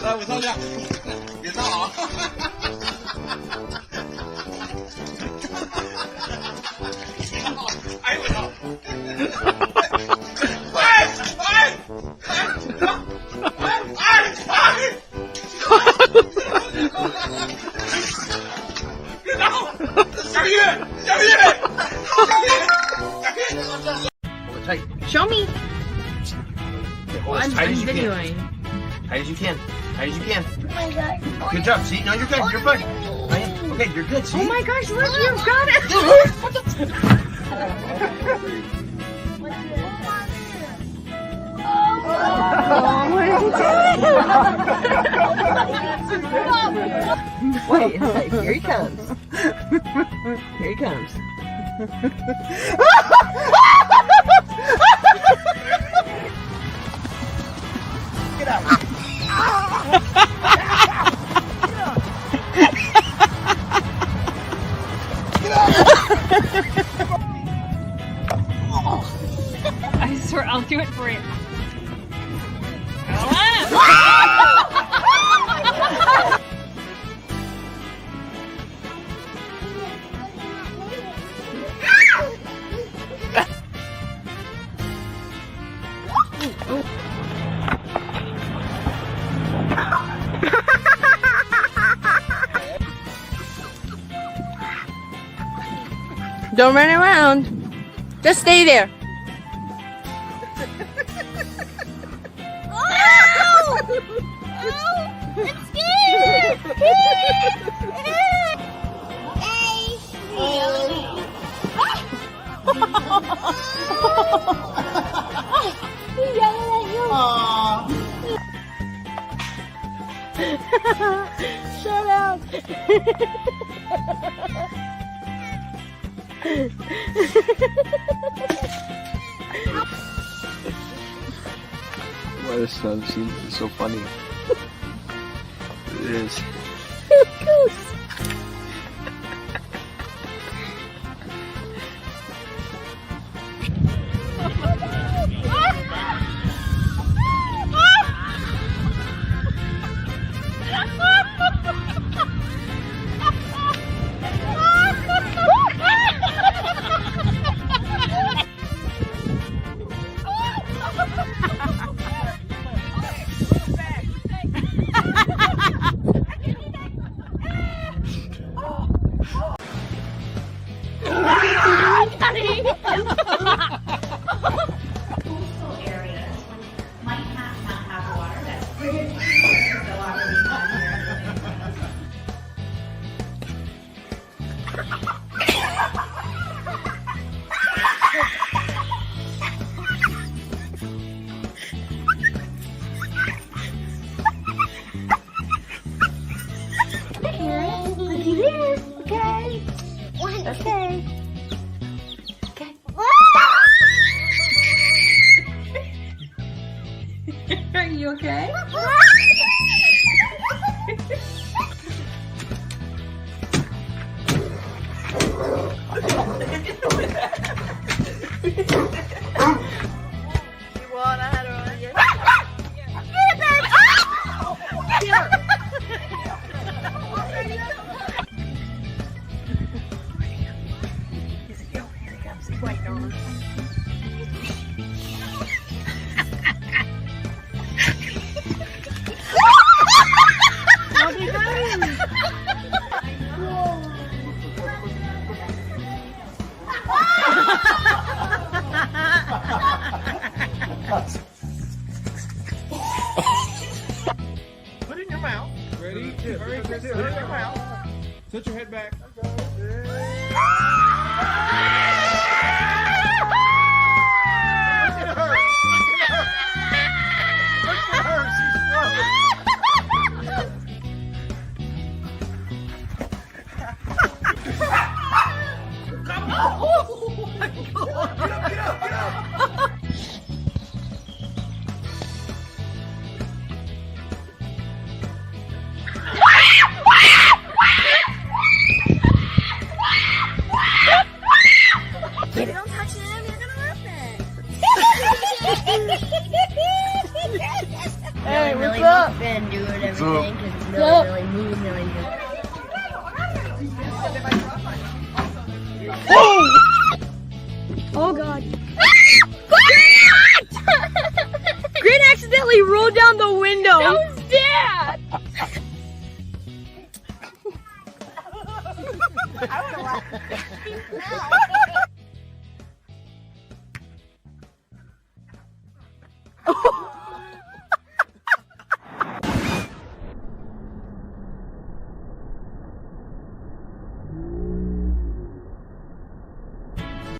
来，我上去，别上啊！哎呦我操！别打我！小玉，小玉，我tell you. Show me. I'm videoing. High as you can. High as you can. Oh my god. Good job. See, now you're good. You're fine. Okay, you're good. See? Oh my gosh, look, you've got it. Oh, what did you do? Wait, here he comes. Here he comes. Get out. I swear I'll do it for you. Don't run around. Just stay there. Oh! Oh! I'm scared! He's yelling at you. Shut up. Why this stuff seems so funny. It is. Are you okay? Put it in your mouth. Ready? Hurry, Chris. Put it in your mouth. Tilt your head back. everything because it's really good. Oh god. Grant accidentally rolled down the window. That was Dad. Oh.